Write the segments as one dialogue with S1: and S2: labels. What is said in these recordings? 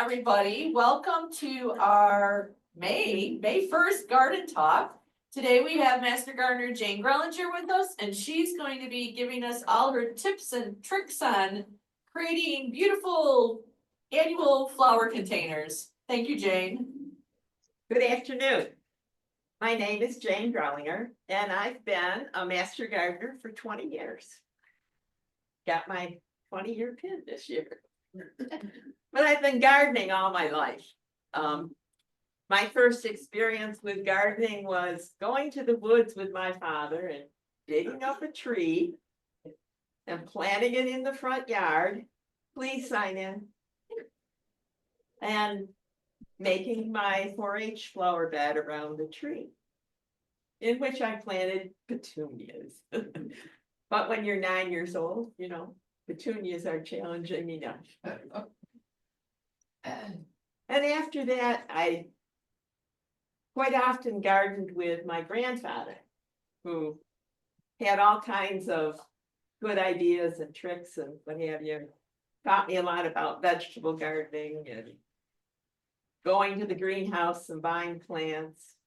S1: everybody. Welcome to our May 1st garden talk. Today we have Master Gardener Jane Grellinger with us, and she's going to be giving us all her tips and tricks on creating beautiful annual flower containers. Thank you, Jane.
S2: Good afternoon. My name is Jane Grellinger, and I've been a master gardener for 20 years. Got my 20-year pin this year. But I've been gardening all my life. My first experience with gardening was going to the woods with my father and digging up a tree and planting it in the front yard. Please sign in. And making my 4-H flower bed around the tree, in which I planted petunias. But when you're 9 years old, you know, petunias are challenging enough. And after that, I quite often gardened with my grandfather, who had all kinds of good ideas and tricks and what have you. Taught me a lot about vegetable gardening and going to the greenhouse and buying plants.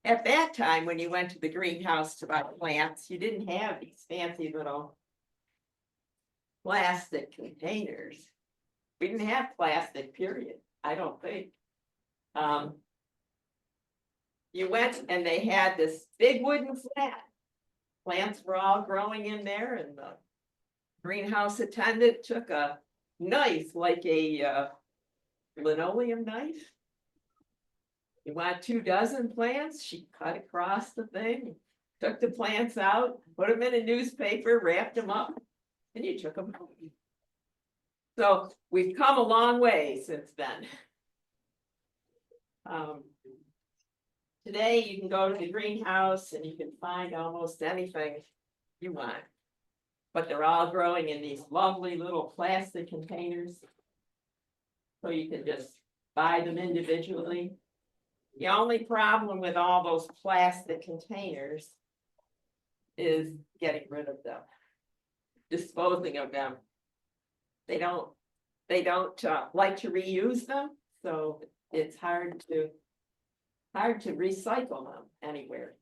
S2: At that time, when you went to the greenhouse to buy plants, you didn't have these fancy little plastic containers. We didn't have plastic, period, I don't think. You went and they had this big wooden flat. Plants were all growing in there, and the greenhouse attendant took a knife, like a linoleum knife. You want 24 plants? She cut across the thing, took the plants out, put them in a newspaper, wrapped them up, and you took them home. So we've come a long way since then. Today you can go to the greenhouse and you can find almost anything you want, but they're all growing in these lovely little plastic containers. So you can just buy them individually. The only problem with all those plastic containers is getting rid of them, disposing of them. They don't like to reuse them, so it's hard to recycle them anywhere.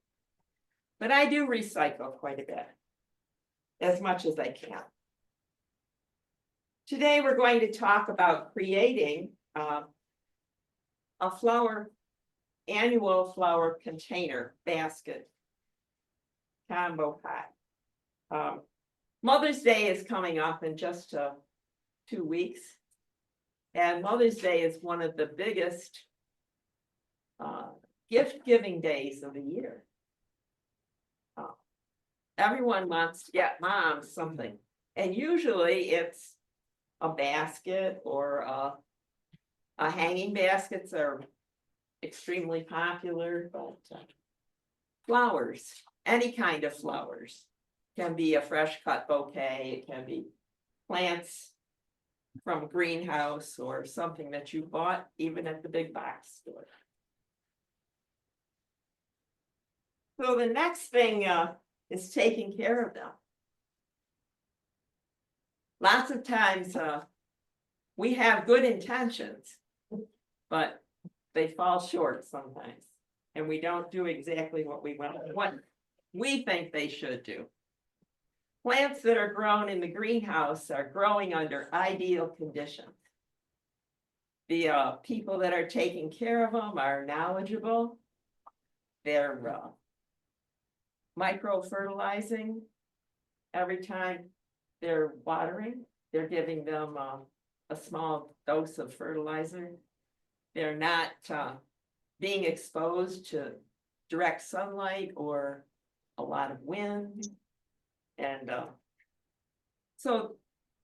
S2: But I do recycle quite a bit, as much as I can. Today we're going to talk about creating a annual flower container basket combo pot. Mother's Day is coming up in just 2 weeks, and Mother's Day is one of the biggest gift giving days of the year. Everyone wants to get mom something, and usually it's a basket or a hanging baskets are extremely popular, but flowers, any kind of flowers, can be a fresh cut bouquet, it can be plants from a greenhouse or something that you bought even at the big box store. So the next thing is taking care of them. Lots of times we have good intentions, but they fall short sometimes, and we don't do exactly what we think they should do. Plants that are grown in the greenhouse are growing under ideal conditions. The people that are taking care of them are knowledgeable. They're micro-fertilizing every time they're watering. They're giving them a small dose of fertilizer. They're not being exposed to direct sunlight or a lot of wind. And so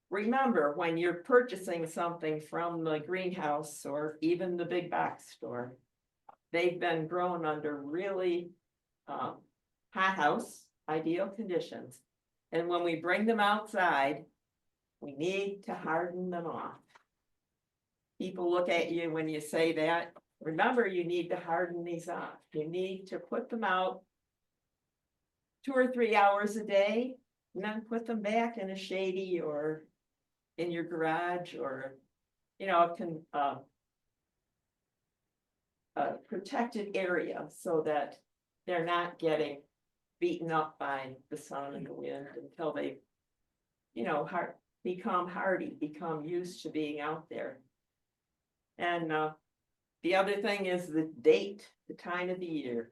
S2: remember, when you're purchasing something from the greenhouse or even the big box store, they've been grown under really hothouse ideal conditions. And when we bring them outside, we need to harden them off. People look at you when you say that. Remember, you need to harden these off. You need to put them out 2 or 3 hours a day, and then put them back in a shady or in your garage, or, you know, a protected area so that they're not getting beaten up by the sun and the wind until they, become hardy, become used to being out there. And the other thing is the date, the time of the year.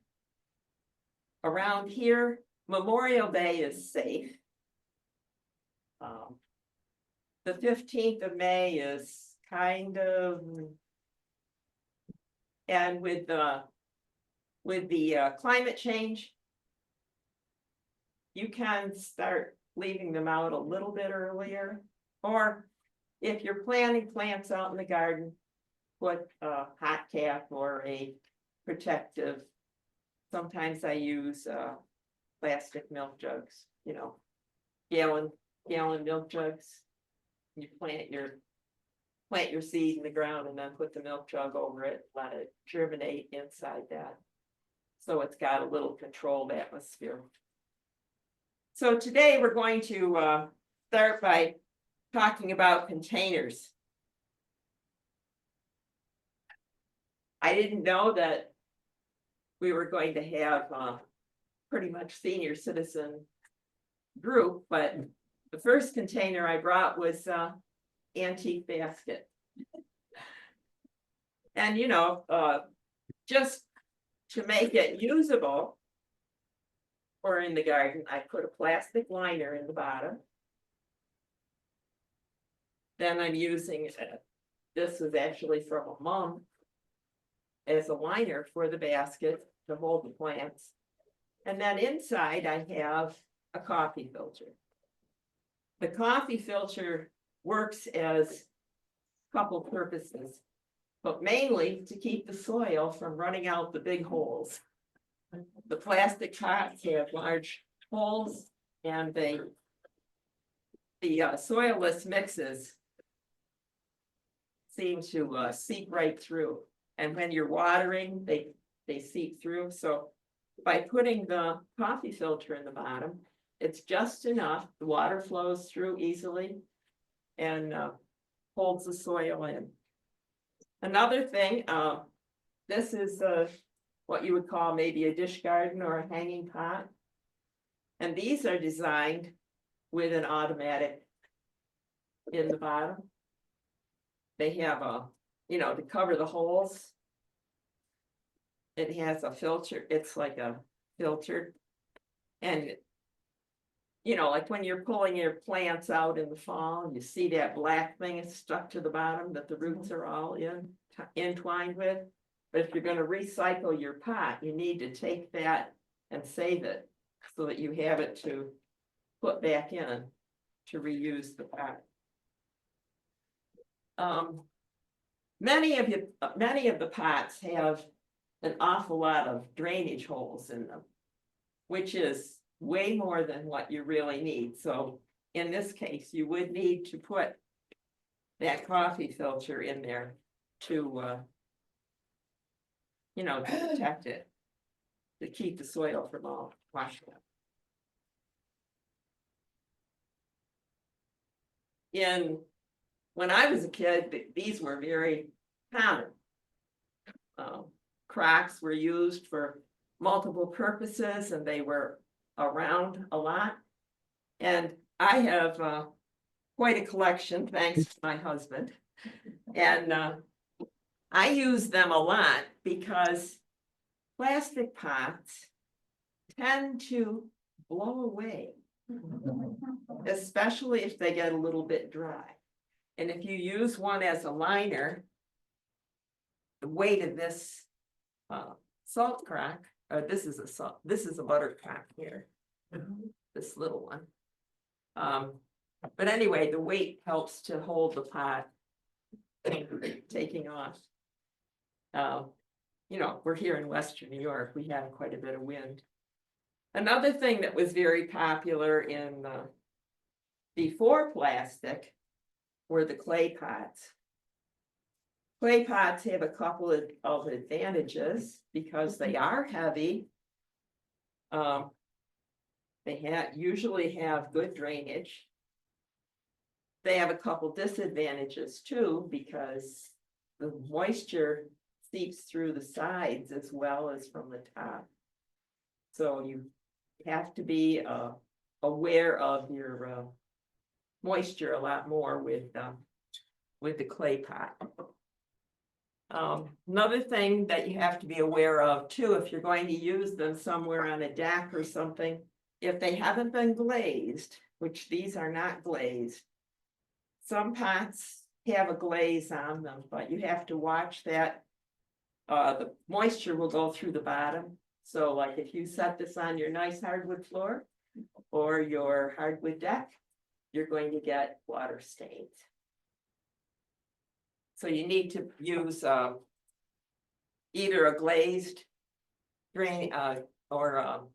S2: Around here, Memorial Day is safe. The 15th of May is kind of, and with the climate change, you can start leaving them out a little bit earlier. Or if you're planting plants out in the garden, put a hot cap or a protective. Sometimes I use plastic milk jugs, gallon milk jugs. You plant your seed in the ground and then put the milk jug over it, let it germinate inside that. So it's got a little controlled atmosphere. So today we're going to start by talking about containers. I didn't know that we were going to have pretty much senior citizen group, but the first container I brought was antique basket. And just to make it usable or in the garden, I put a plastic liner in the bottom. Then I'm using this is actually from a mom as a liner for the basket to hold the plants. And then inside I have a coffee filter. The coffee filter works as a couple purposes, but mainly to keep the soil from running out the big holes. The plastic pots have large holes and the soilless mixes seem to seep right through. And when you're watering, they seep through. So by putting the coffee filter in the bottom, it's just enough. The water flows through easily and holds the soil in. Another thing, this is what you would call maybe a dish garden or a hanging pot. And these are designed with an automatic in the bottom. They have to cover the holes. It has a filter. It's like a filter. And like when you're pulling your plants out in the fall, you see that black thing is stuck to the bottom that the roots are all entwined with. But if you're going to recycle your pot, you need to take that and save it so that you have it to put back in to reuse the pot. Many of the pots have an awful lot of drainage holes in them, which is way more than what you really need. So in this case, you would need to put that coffee filter in there to to protect it, to keep the soil from all washing up. When I was a kid, these were very common. Crocks were used for multiple purposes and they were around a lot. And I have quite a collection, thanks to my husband. And I use them a lot because plastic pots tend to blow away, especially if they get a little bit dry. And if you use one as a liner, the weight of this salt crock, this is a butter crock here, this little one. But anyway, the weight helps to hold the pot taking off. We're here in Western New York, we have quite a bit of wind. Another thing that was very popular in before plastic were the clay pots. Clay pots have a couple of advantages because they are heavy. They usually have good drainage. They have a couple disadvantages too because the moisture seeps through the sides as well as from the top. So you have to be aware of your moisture a lot more with the clay pot. Another thing that you have to be aware of too, if you're going to use them somewhere on a deck or something, if they haven't been glazed, which these are not glazed. Some pots have a glaze on them, but you have to watch that. The moisture will go through the bottom. So like if you set this on your nice hardwood floor or your hardwood deck, you're going to get water stains. So you need to use either a glazed drain or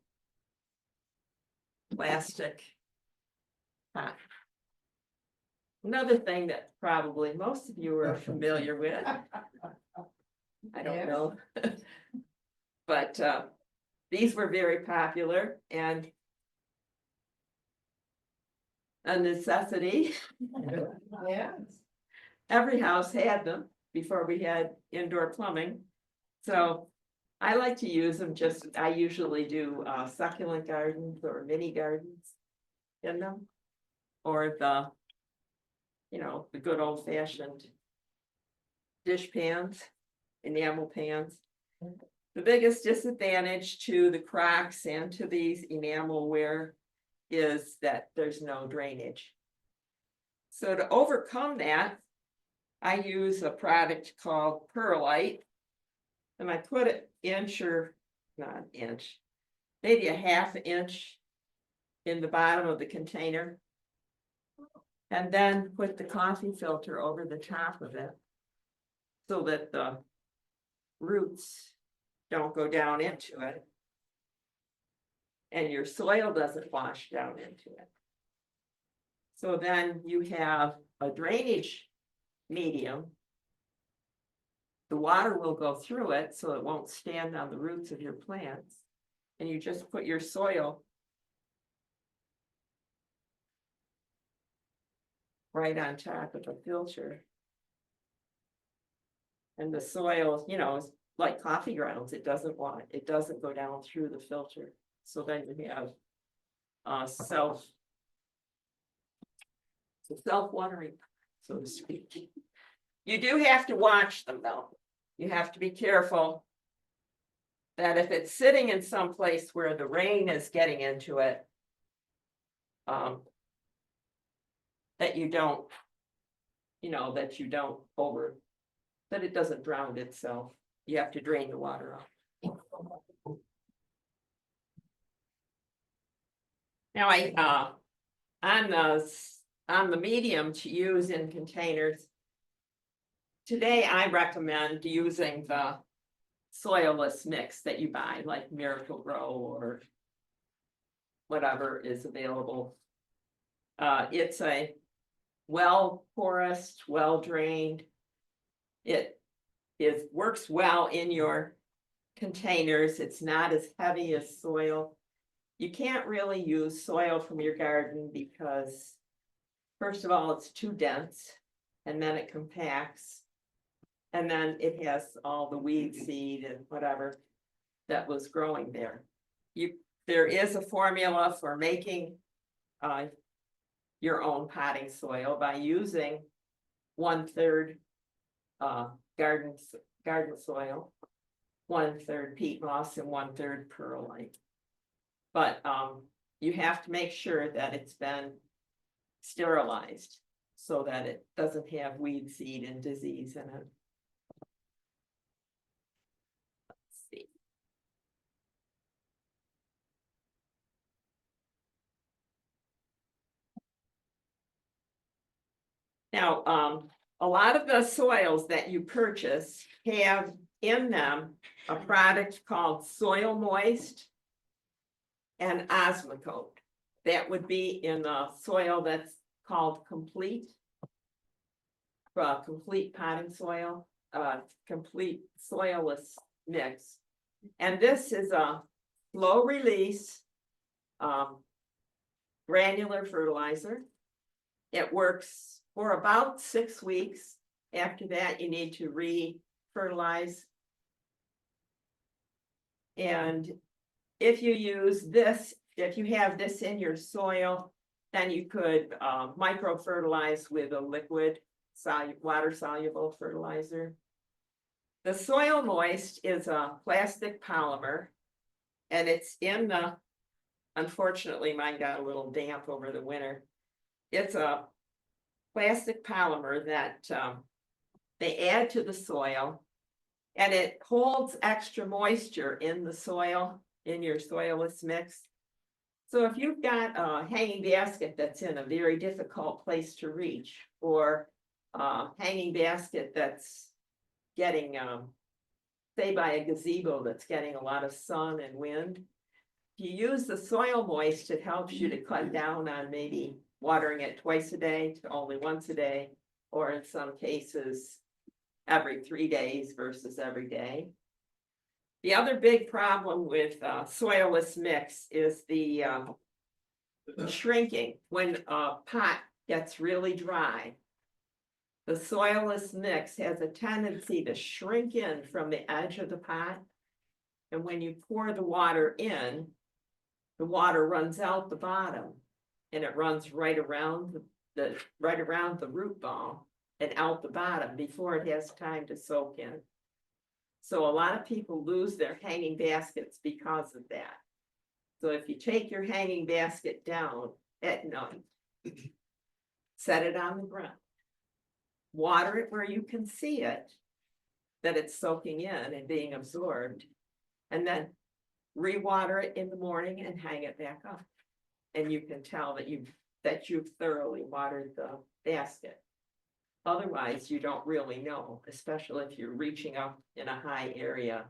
S2: plastic pot. Another thing that probably most of you are familiar with, I don't know. But these were very popular and a necessity.
S3: Yeah.
S2: Every house had them before we had indoor plumbing. So I like to use them I usually do succulent gardens or mini gardens in them. Or the good old fashioned dish pans, enamel pans. The biggest disadvantage to the crocks and to these enamelware is that there's no drainage. So to overcome that, I use a product called perlite. And I put an inch or not an inch, maybe a half inch in the bottom of the container. And then put the coffee filter over the top of it so that the roots don't go down into it. And your soil doesn't wash down into it. So then you have a drainage medium. The water will go through it so it won't stand on the roots of your plants. And you just put your soil right on top of the filter. And the soil, is like coffee grounds. It doesn't go down through the filter. So then you have self-watering, so to speak. You do have to watch them though. You have to be careful that if it's sitting in some place where the rain is getting into it, that you don't, that it doesn't drown itself. You have to drain the water off. Now on the medium to use in containers, today I recommend using the soilless mix that you buy, like Miracle Grow or whatever is available. It's a well porous, well drained. It works well in your containers. It's not as heavy as soil. You can't really use soil from your garden because, first of all, it's too dense, and then it compacts, and then it has all the weed seed and whatever that was growing there. There is a formula for making your own potting soil by using 1/3 garden soil, 1/3 peat moss, and 1/3 perlite. But you have to make sure that it's been sterilized so that it doesn't have weed seed and disease in it. Let's see. Now, a lot of the soils that you purchase have in them a product called Soil Moist and Osmocote. That would be in the soil that's called complete potting soil, complete soilless mix. And this is a slow release granular fertilizer. It works for about 6 weeks. After that, you need to re-fertilize And if you use this, if you have this in your soil, then you could micro fertilize with a liquid water soluble fertilizer. The soil moist is a plastic polymer, and it's in the, unfortunately, mine got a little damp over the winter. It's a plastic polymer that they add to the soil, and it holds extra moisture in the soil, in your soilless mix. So if you've got a hanging basket that's in a very difficult place to reach, or a hanging basket that's getting, say by a gazebo that's getting a lot of sun and wind, if you use the soil moist, it helps you to cut down on maybe watering it twice a day to only once a day, or in some cases, every 3 days versus every day. The other big problem with soilless mix is the shrinking. When a pot gets really dry, the soilless mix has a tendency to shrink in from the edge of the pot. And when you pour the water in, the water runs out the bottom, and it runs right around the root ball and out the bottom before it has time to soak in. So a lot of people lose their hanging baskets because of that. So if you take your hanging basket down at night, set it on the ground, water it where you can see it, that it's soaking in and being absorbed, and then re-water it in the morning and hang it back up. And you can tell that you've thoroughly watered the basket. Otherwise, you don't really know, especially if you're reaching up in a high area.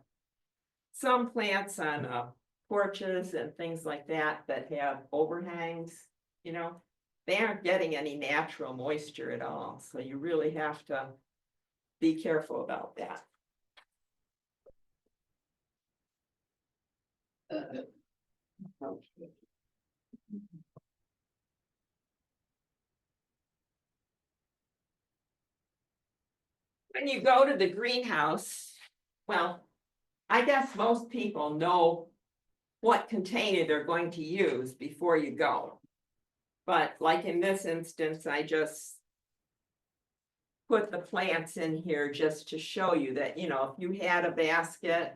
S2: Some plants on porches and things like that have overhangs, you know, they aren't getting any natural moisture at all. So you really have to be careful about that. When you go to the greenhouse, well, I guess most people know what container they're going to use before you go. But like in this instance, I just put the plants in here just to show you that, you know, if you had a basket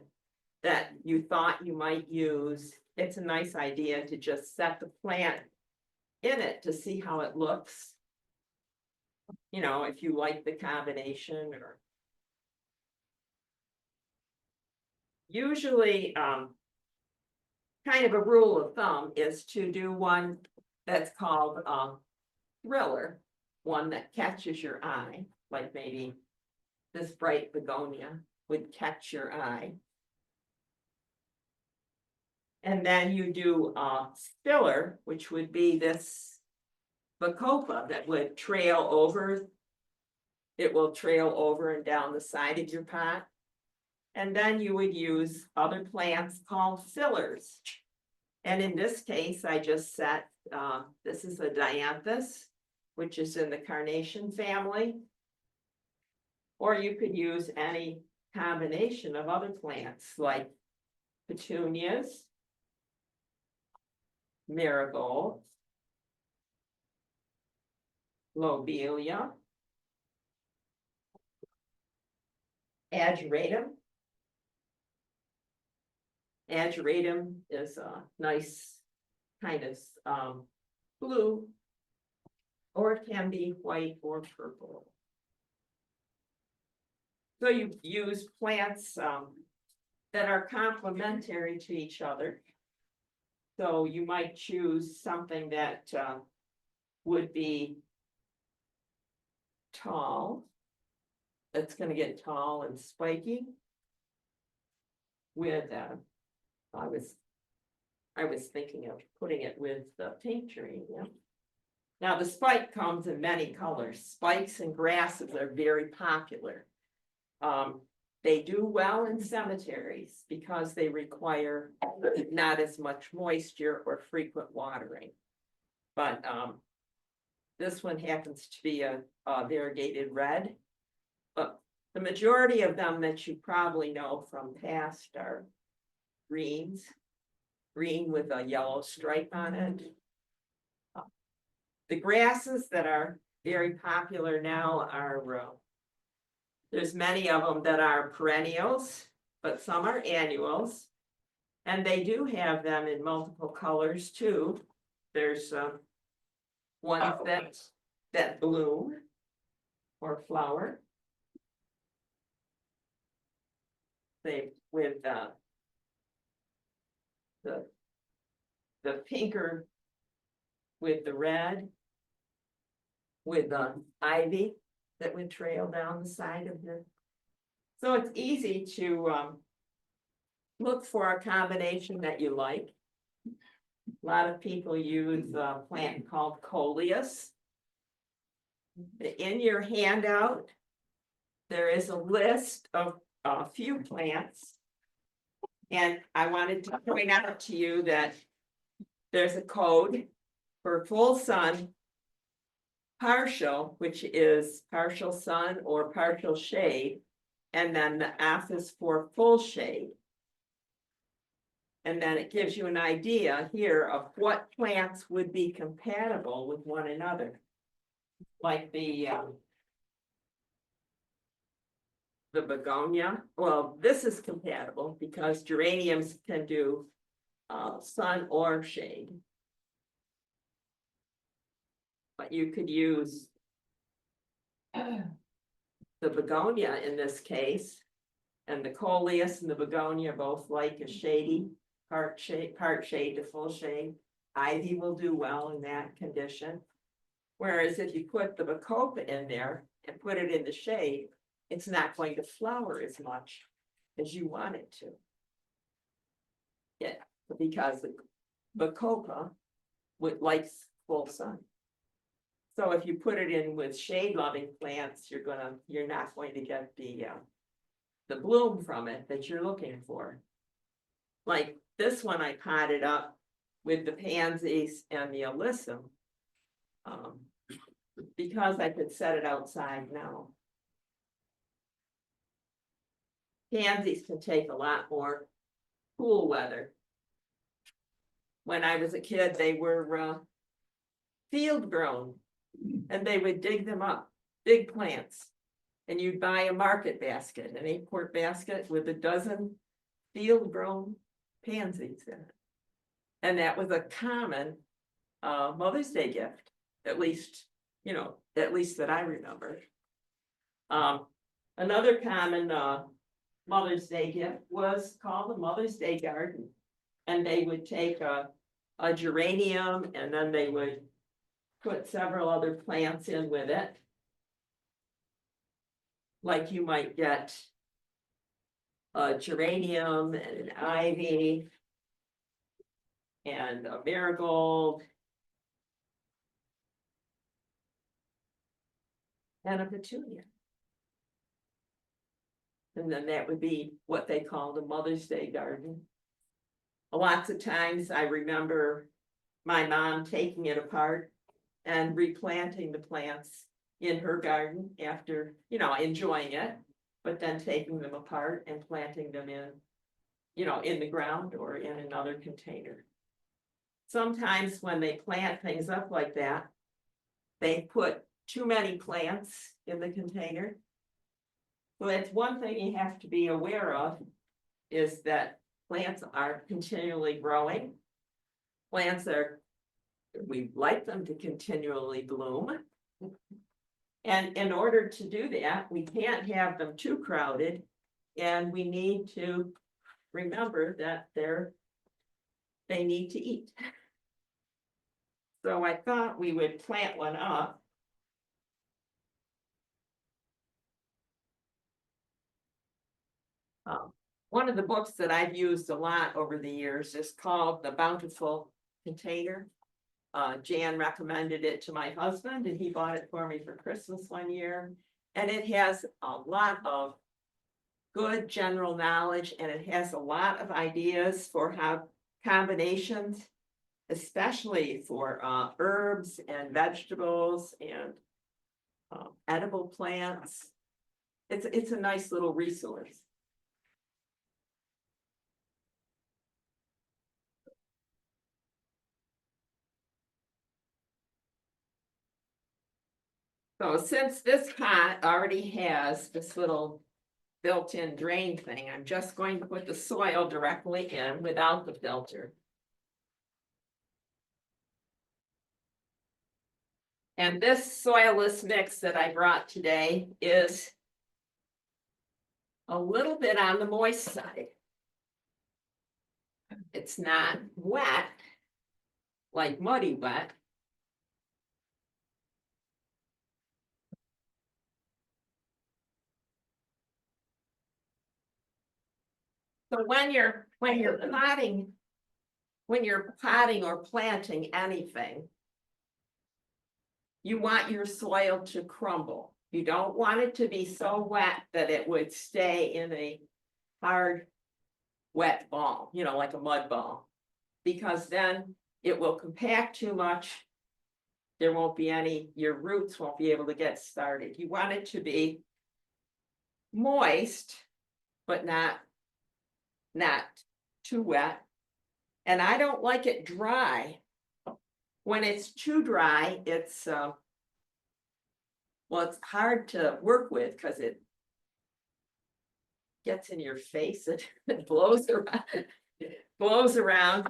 S2: that you thought you might use, it's a nice idea to just set the plant in it to see how it looks. You know, if you like the combination. Or usually, kind of a rule of thumb is to do one that's called thriller, one that catches your eye, like maybe this bright begonia would catch your eye. And then you do stiller, which would be this bacopa that would trail over. It will trail over and down the side of your pot. And then you would use other plants called fillers. And in this case, I just set, this is a dianthus, which is in the carnation family. Or you could use any combination of other plants like petunias, marigolds, lobelia, ageratum. Ageratum is a nice kind of blue, or it can be white or purple. So you use plants that are complementary to each other. So you might choose something that would be tall, that's going to get tall and spiky. With I was thinking of putting it with the pink tree. Yeah. Now the spike comes in many colors. Spikes and grasses are very popular. They do well in cemeteries because they require not as much moisture or frequent watering. But this one happens to be a variegated red. But the majority of them that you probably know from past are greens. Green with a yellow stripe on it. The grasses that are very popular now are, there's many of them that are perennials, but some are annuals. And they do have them in multiple colors too. There's ones that bloom or flower. They with the pinker with the red, with the ivy that would trail down the side of the. So it's easy to look for a combination that you like. A lot of people use a plant called coleus. In your handout, there is a list of a few plants. And I wanted to point out to you that there's a code for full sun, partial, which is partial sun or partial shade, and then the F is for full shade. And then it gives you an idea here of what plants would be compatible with one another. Like the begonia, well, this is compatible because geraniums can do sun or shade. But you could use the begonia in this case, and the coleus and the begonia both like a shady, part shade to full shade. Ivy will do well in that condition. Whereas if you put the bacopa in there and put it in the shade, it's not going to flower as much as you want it to. Yeah, because the bacopa likes full sun. So if you put it in with shade loving plants, you're not going to get the bloom from it that you're looking for. Like this one I potted up with the pansies and the alyssum, because I could set it outside now. Pansies can take a lot more cool weather. When I was a kid, they were field grown, and they would dig them up, big plants. And you'd buy a market basket, an 8-quart basket with a dozen field grown pansies in it. And that was a common Mother's Day gift, at least that I remember. Another common Mother's Day gift was called the Mother's Day garden. And they would take a geranium and then they would put several other plants in with it. Like you might get a geranium and an ivy and a marigold and a petunia. And then that would be what they call the Mother's Day garden. Lots of times I remember my mom taking it apart and replanting the plants in her garden after, enjoying it, but then taking them apart and planting them in the ground or in another container. Sometimes when they plant things up like that, they put too many plants in the container. So that's one thing you have to be aware of, is that plants are continually growing. We like them to continually bloom. And in order to do that, we can't have them too crowded. And we need to remember that they need to eat. So I thought we would plant one up. One of the books that I've used a lot over the years is called The Bountiful Container. Jan recommended it to my husband and he bought it for me for Christmas one year. And it has a lot of good general knowledge and it has a lot of ideas for how combinations, especially for herbs and vegetables and edible plants. It's a nice little resource. So since this pot already has this little built-in drain thing, I'm just going to put the soil directly in without the filter. And this soilless mix that I brought today is a little bit on the moist side. It's not wet, like muddy wet. So when you're potting or planting anything, you want your soil to crumble. You don't want it to be so wet that it would stay in a hard, wet ball, like a mud ball. Because then it will compact too much. There won't be your roots won't be able to get started. You want it to be moist, but not too wet. And I don't like it dry. When it's too dry, it's hard to work with because it gets in your face and it blows around.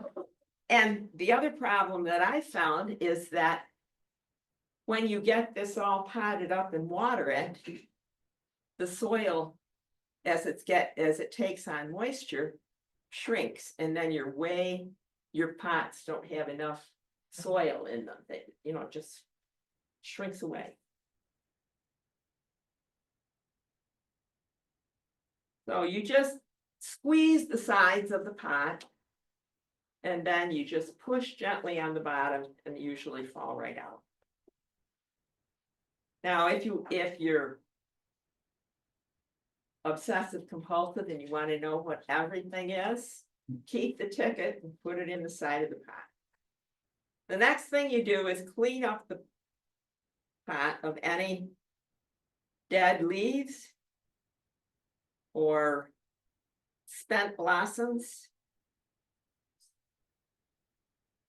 S2: And the other problem that I found is that when you get this all potted up and water it, the soil, as it takes on moisture, shrinks, and then your pots don't have enough soil in them. It just shrinks away. So you just squeeze the sides of the pot, and then you just push gently on the bottom, and they usually fall right out. Now, if you're obsessive compulsive and you want to know what everything is, keep the ticket and put it in the side of the pot. The next thing you do is clean up the pot of any dead leaves or spent blossoms.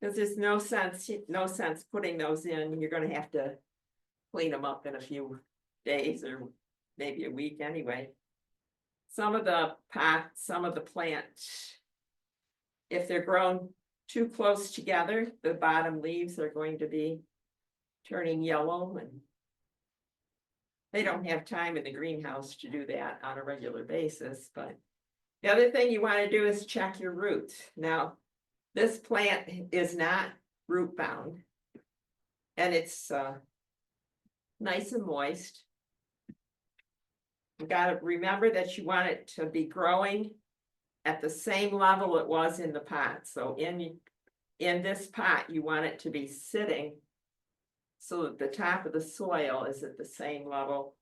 S2: Because there's no sense putting those in. You're going to have to clean them up in a few days or maybe a week anyway. Some of the plants, if they're grown too close together, the bottom leaves are going to be turning yellow, and they don't have time in the greenhouse to do that on a regular basis. But the other thing you want to do is check your roots. Now, this plant is not root bound, and it's nice and moist. You got to remember that you want it to be growing at the same level it was in the pot. So in this pot, you want it to be sitting so that the top of the soil is at the same level.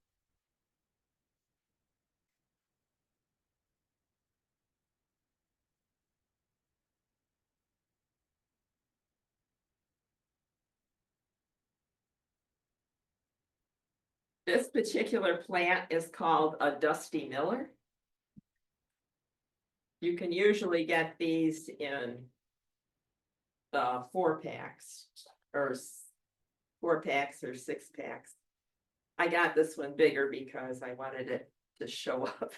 S2: This particular plant is called a dusty miller. You can usually get these in the 4-packs or 6-packs. I got this one bigger because I wanted it to show up.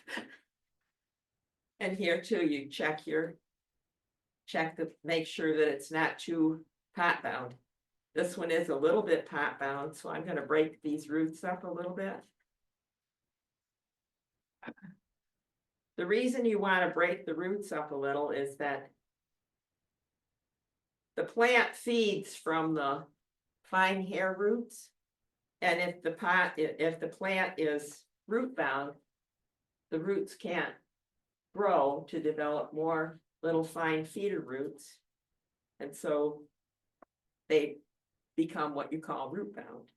S2: And here too, you make sure that it's not too pot bound. This one is a little bit pot bound, so I'm going to break these roots up a little bit. The reason you want to break the roots up a little is that the plant feeds from the fine hair roots. And if the plant is root bound, the roots can't grow to develop more little fine feeder roots. And so they become what you call root bound.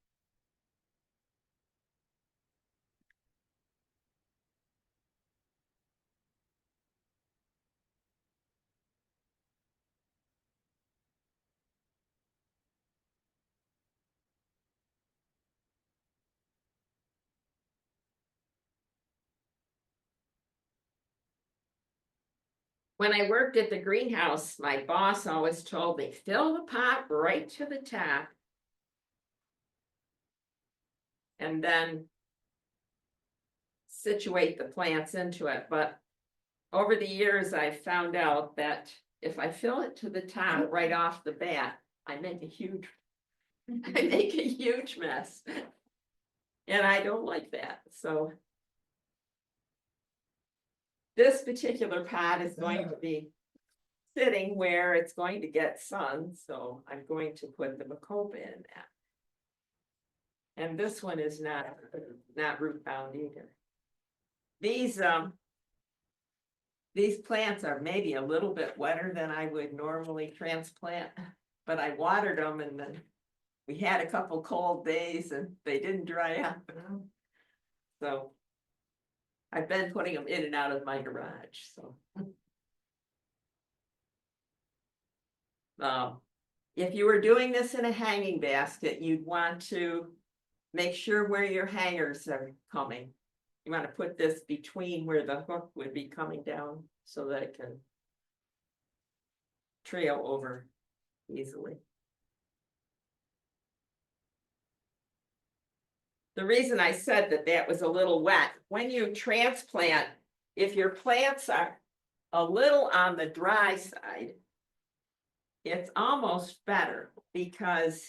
S2: When I worked at the greenhouse, my boss always told me, fill the pot right to the top. and then situate the plants into it, but over the years, I've found out that if I fill it to the top right off the bat, I make a huge mess. And I don't like that, so. This particular pot is going to be sitting where it's going to get sun, so I'm going to put the Bacopa in that. And this one is not root bound either. These plants are maybe a little bit wetter than I would normally transplant, but I watered them and then we had a couple cold days and they didn't dry up. So I've been putting them in and out of my garage, so. If you were doing this in a hanging basket, you'd want to make sure where your hangers are coming. You want to put this between where the hook would be coming down so that it can trail over easily. The reason I said that was a little wet, when you transplant, if your plants are a little on the dry side, it's almost better because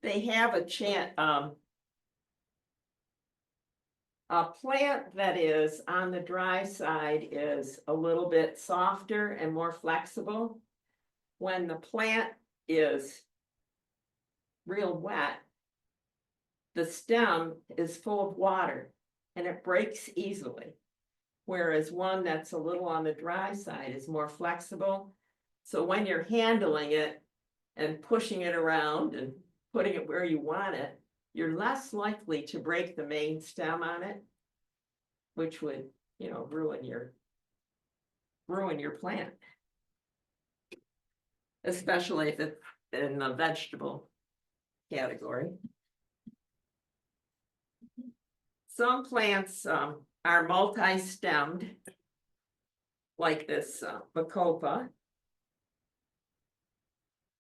S2: they have a chance, a plant that is on the dry side is a little bit softer and more flexible. When the plant is real wet, the stem is full of water and it breaks easily. Whereas one that's a little on the dry side is more flexible. So when you're handling it and pushing it around and putting it where you want it, you're less likely to break the main stem on it, which would, ruin your plant. Especially if it's in the vegetable category. Some plants are multi-stemmed, like this Bacopa.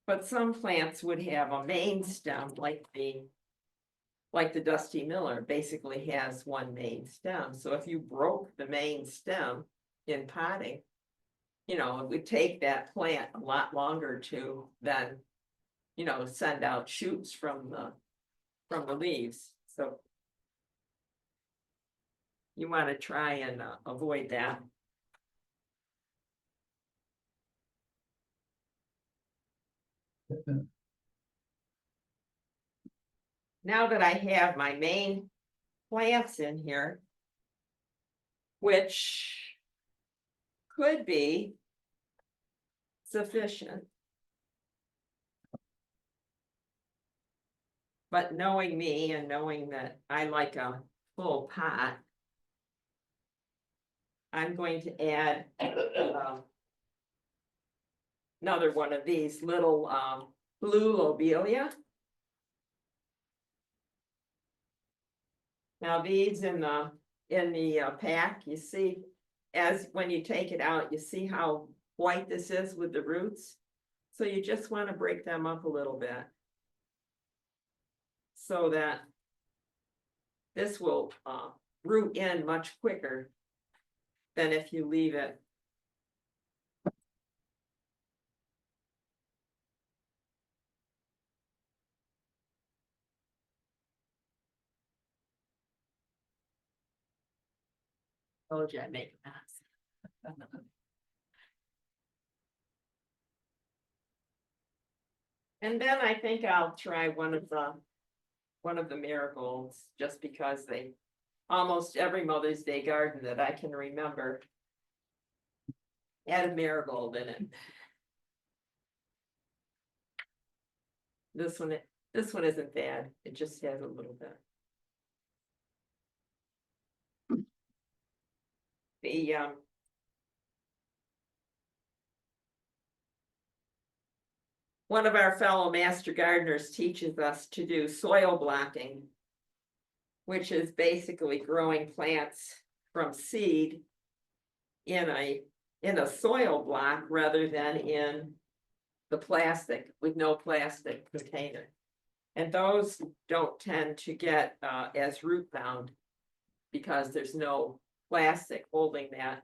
S2: But some plants would have a main stem, like the Dusty Miller basically has one main stem. So if you broke the main stem in potting, it would take that plant a lot longer to then, send out shoots from the leaves. So you want to try and avoid that. Now that I have my main plants in here, which could be sufficient. But knowing me and knowing that I like a full pot, I'm going to add another one of these little blue lobelia. Now these in the pack, you see, as when you take it out, you see how white this is with the roots. So you just want to break them up a little bit so that this will root in much quicker than if you leave it. Told you I'd make a mess. And then I think I'll try one of the marigolds, just because almost every Mother's Day garden that I can remember had a marigold in it. This one isn't bad. It just has a little bit. One of our fellow master gardeners teaches us to do soil blocking, which is basically growing plants from seed in a soil block rather than in the plastic with no plastic container. And those don't tend to get as root bound because there's no plastic holding that.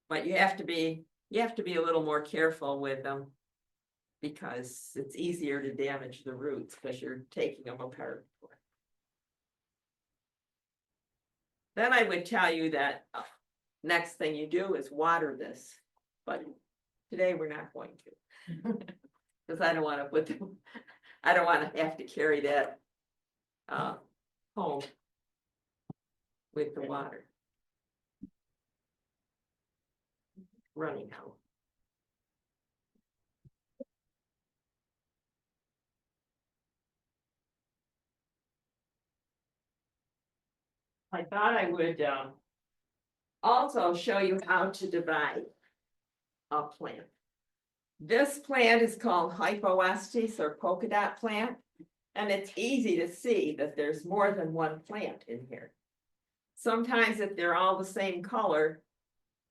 S2: But you have to be a little more careful with them because it's easier to damage the roots because you're taking them apart. Then I would tell you that next thing you do is water this, but today we're not going to. Because I don't want to put them, I don't want to have to carry that home with the water running out. I thought I would also show you how to divide a plant. This plant is called Hypoestes or polka dot plant, and it's easy to see that there's more than one plant in here. Sometimes if they're all the same color,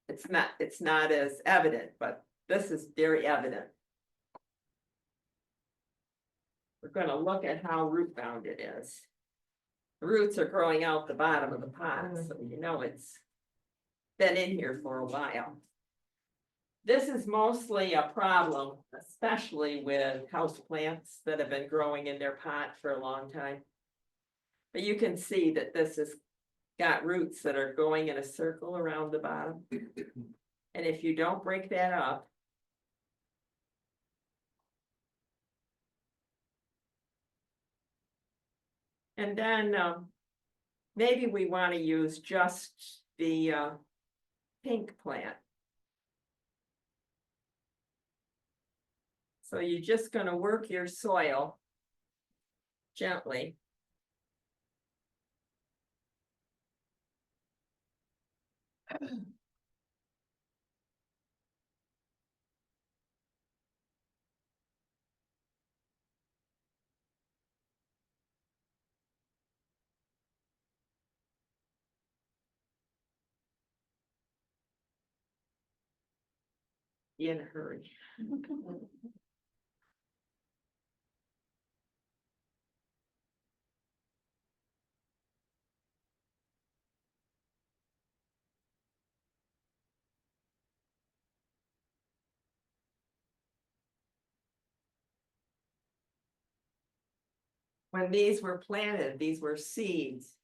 S2: it's not as evident, but this is very evident. We're going to look at how root bound it is. The roots are growing out the bottom of the pot, so you know it's been in here for a while. This is mostly a problem, especially with houseplants that have been growing in their pot for a long time. But you can see that this has got roots that are going in a circle around the bottom. And if you don't break that up, and then maybe we want to use just the pink plant. So you're just going to work your soil gently. In a hurry. When these were planted, these were seeds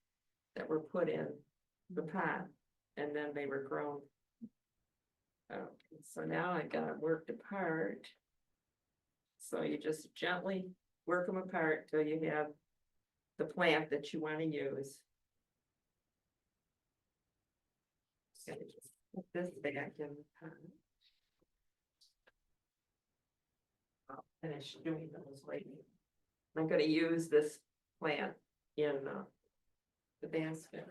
S2: that were put in the pot, and then they were grown. Okay, so now I got it worked apart. So you just gently work them apart till you have the plant that you want to use. So just put this back in the pot. I'll finish doing those later. I'm going to use this plant in the basket.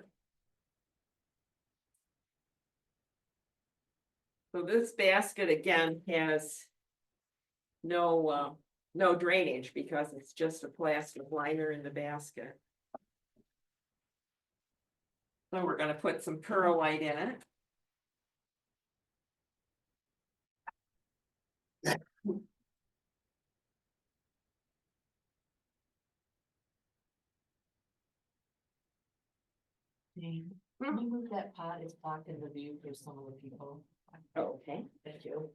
S2: So this basket again has no drainage because it's just a plastic liner in the basket. So we're going to put some perlite in it.
S1: Can you move that pot? It's blocking the view for some of the people.
S2: Okay.
S1: Thank you.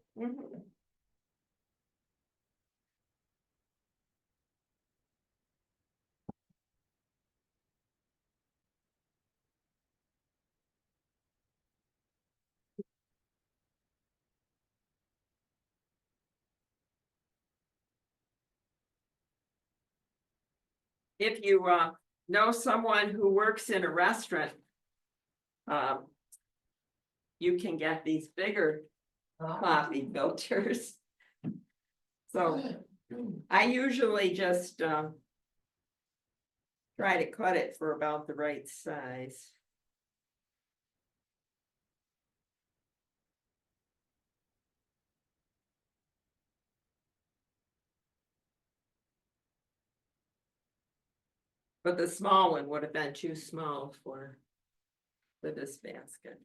S2: If you know someone who works in a restaurant, you can get these bigger coffee filters. So I usually just try to cut it for about the right size. But the small one would have been too small for this basket.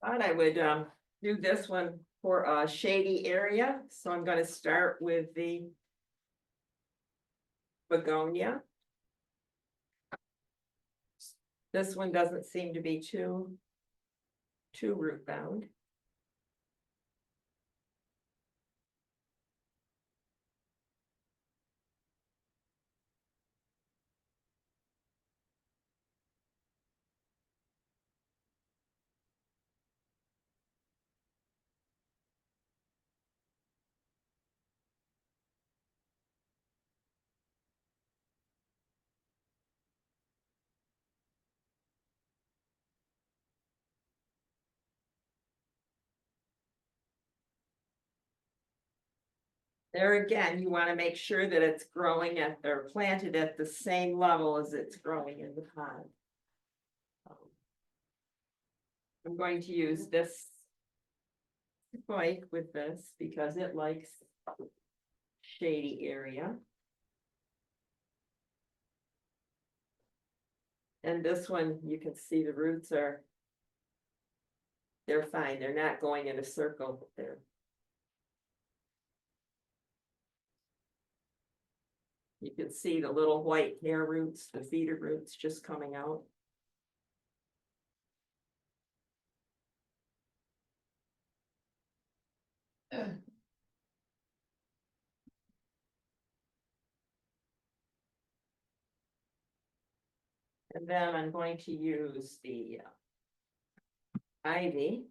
S2: Thought I would do this one for a shady area, so I'm gonna start with the begonia. This one doesn't seem to be too root bound. There again, you want to make sure that it's growing at, or planted at the same level as it's growing in the pot. I'm going to use this spike with this because it likes shady area. And this one, you can see the roots are, they're fine. They're not going in a circle, but they're. You can see the little white hair roots, the feeder roots just coming out. And then I'm going to use the ivy.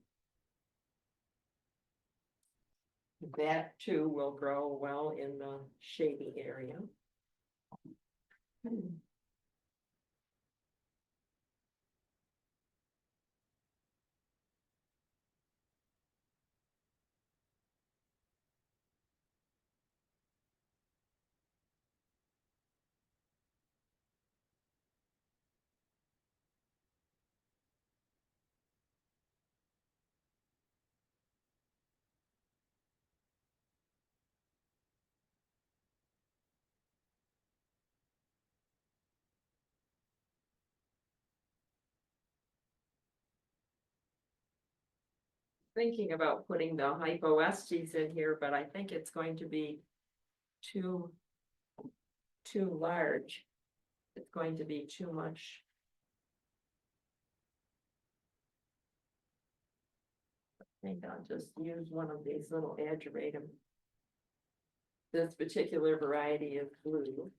S2: That too will grow well in the shady area. Thinking about putting the hypoestes in here, but I think it's going to be too large. It's going to be too much. I think I'll just use one of these little ageratum. This particular variety of blue.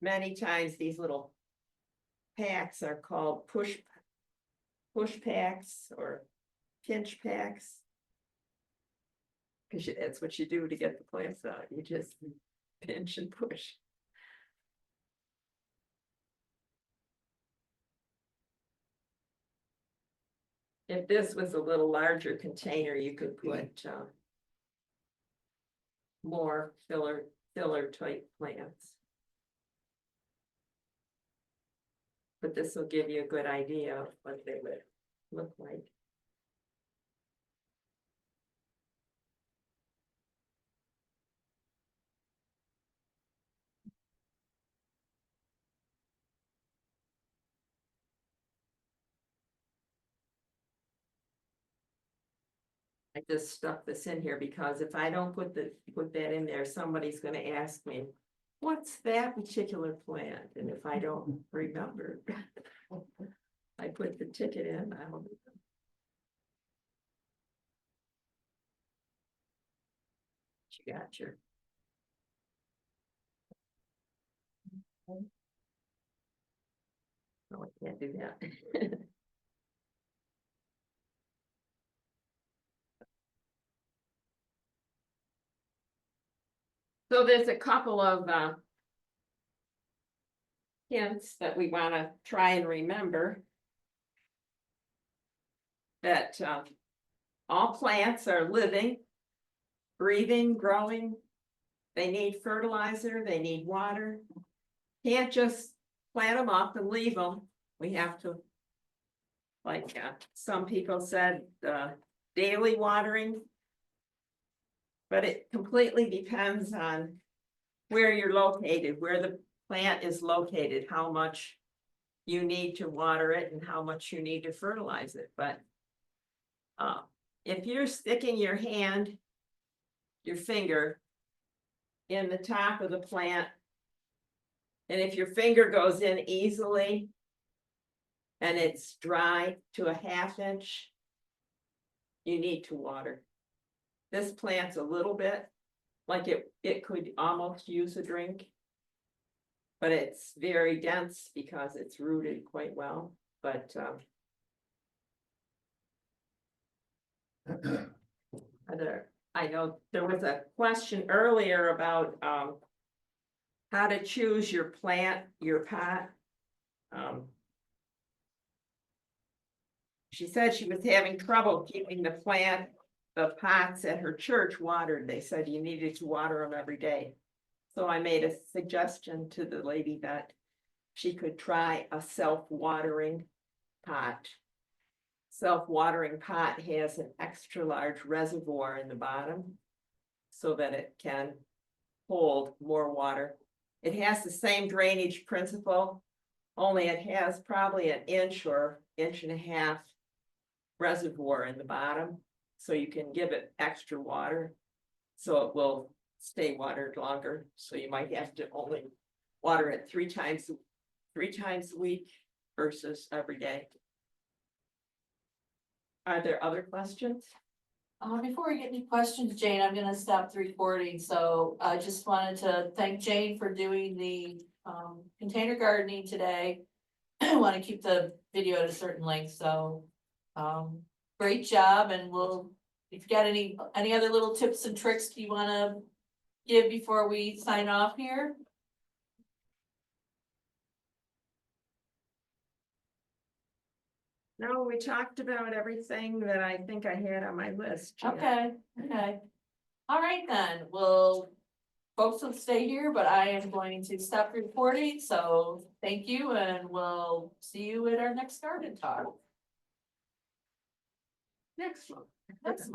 S2: Many times these little packs are called push packs or pinch packs. Because that's what you do to get the plants out. You just pinch and push. If this was a little larger container, you could put more filler type plants. But this will give you a good idea of what they would look like. I just stuck this in here because if I don't put that in there, somebody's gonna ask me, what's that particular plant? And if I don't remember, I put the ticket in, I don't. You got your. No, I can't do that. So there's a couple of hints that we want to try and remember. That all plants are living, breathing, growing. They need fertilizer, they need water. Can't just plant them up and leave them. We have to, like some people said, daily watering. But it completely depends on where you're located, where the plant is located, how much you need to water it and how much you need to fertilize it, but if you're sticking your hand, your finger in the top of the plant, and if your finger goes in easily and it's dry to a 1/2 inch, you need to water. This plant's a little bit like it could almost use a drink. But it's very dense because it's rooted quite well, but I know there was a question earlier about how to choose your plant, your pot. She said she was having trouble keeping the pots at her church watered. They said you needed to water them every day. So I made a suggestion to the lady that she could try a self-watering pot. Self-watering pot has an extra large reservoir in the bottom so that it can hold more water. It has the same drainage principle, only it has probably an inch or 1.5 inch reservoir in the bottom. So you can give it extra water, so it will stay watered longer. So you might have to only water it 3 times a week versus every day. Are there other questions?
S1: Before we get any questions, Jane, I'm gonna stop the recording, so I just wanted to thank Jane for doing the container gardening today. I wanna keep the video at a certain length, so great job, and if you got any other little tips and tricks you wanna give before we sign off here?
S2: No, we talked about everything that I think I had on my list. Jan.
S1: Okay. All right then, well, folks will stay here, but I am going to stop recording, so thank you, and we'll see you at our next garden talk.
S2: Next one.
S1: Next month.